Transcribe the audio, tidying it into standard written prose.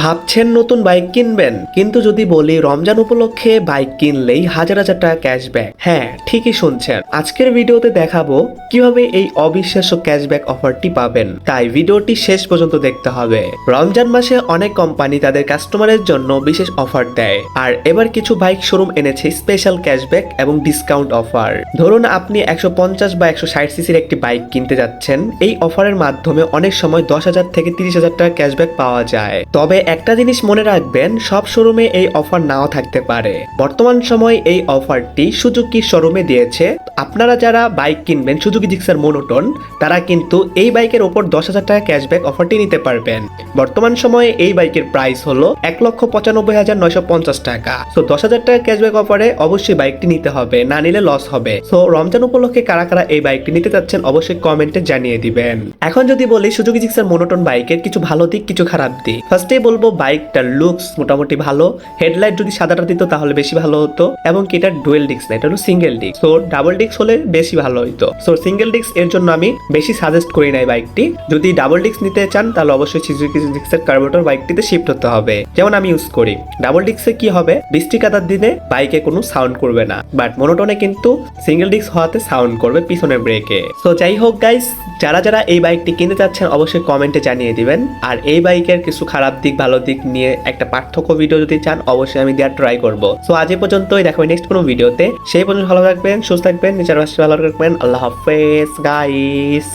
ভাবছেন নতুন বাইক কিনবেন, কিন্তু যদি বলি রমজান উপলক্ষে বাইক কিনলেই হাজার হাজার টাকা ক্যাশব্যাক। হ্যাঁ, ঠিকই শুনছেন। আজকের ভিডিওতে দেখাবো কিভাবে এই অবিশ্বাস্য ক্যাশব্যাক অফারটি পাবেন, তাই ভিডিওটি শেষ পর্যন্ত দেখতে হবে। রমজান মাসে অনেক কোম্পানি তাদের কাস্টমারের জন্য বিশেষ অফার দেয়, আর এবার কিছু বাইক শোরুম এনেছে স্পেশাল ক্যাশব্যাক এবং ডিসকাউন্ট অফার। ধরুন আপনি 150 বা 160 সিসির একটি বাইক কিনতে যাচ্ছেন, এই অফারের মাধ্যমে অনেক সময় 10,000 থেকে 30,000 টাকা ক্যাশব্যাক পাওয়া যায়। তবে একটা জিনিস মনে রাখবেন, সব শোরুমে এই অফার নাও থাকতে পারে। বর্তমান সময় এই অফারটি সুজুকি শোরুমে দিয়েছে। আপনারা যারা বাইক কিনবেন সুজুকি জিক্সার মোনোটোন, তারা কিন্তু এই বাইকের ওপর 10,000 টাকা ক্যাশব্যাক অফারটি নিতে পারবেন। বর্তমান সময়ে এই বাইকের প্রাইস হলো 1,95,950 টাকা। তো 10,000 টাকা ক্যাশব্যাক অফারে অবশ্যই বাইকটি নিতে হবে, না নিলে লস হবে। তো রমজান উপলক্ষে কারা কারা এই বাইকটি নিতে চাচ্ছেন অবশ্যই কমেন্টে জানিয়ে দিবেন। এখন যদি বলি সুজুকি জিক্সার মোনোটোন বাইকের কিছু ভালো দিক, কিছু খারাপ দিক। ফার্স্টেই বলবো বাইকটার লুকস মোটামুটি ভালো। হেডলাইট যদি সাদাটা দিত তাহলে বেশি ভালো হতো, এবং কি এটা ডুয়েল ডিস্ক না, এটা হলো সিঙ্গেল ডিস্ক। তো ডাবল ডিস্ক হলে বেশি ভালো হতো। সো সিঙ্গেল ডিস্ক এর জন্য আমি বেশি সাজেস্ট করি না এই বাইকটি। যদি ডাবল ডিস্ক নিতে চান তাহলে অবশ্যই সুজুকি জিক্সার কার্বোরেটর বাইকটিতে শিফট হতে হবে, যেমন আমি ইউজ করি। ডাবল ডিস্কে কি হবে, বৃষ্টি কাদার দিনে বাইকে কোনো সাউন্ড করবে না, বাট মোনোটোনে কিন্তু সিঙ্গেল ডিস্ক হওয়াতে সাউন্ড করবে পিছনের ব্রেকে। সো যাই হোক গাইস, যারা যারা এই বাইকটি কিনতে চাচ্ছেন অবশ্যই কমেন্টে জানিয়ে দিবেন। আর এই বাইকের কিছু খারাপ দিক ভালো দিক নিয়ে একটা পার্থক্য ভিডিও যদি চান অবশ্যই আমি দেওয়ার ট্রাই করবো। সো আজ এই পর্যন্তই, দেখা হবে নেক্সট কোনো ভিডিওতে। সেই পর্যন্ত ভালো থাকবেন, সুস্থ থাকবেন, নিজের ভালো রাখবেন। আল্লাহ হাফেজ গাইস।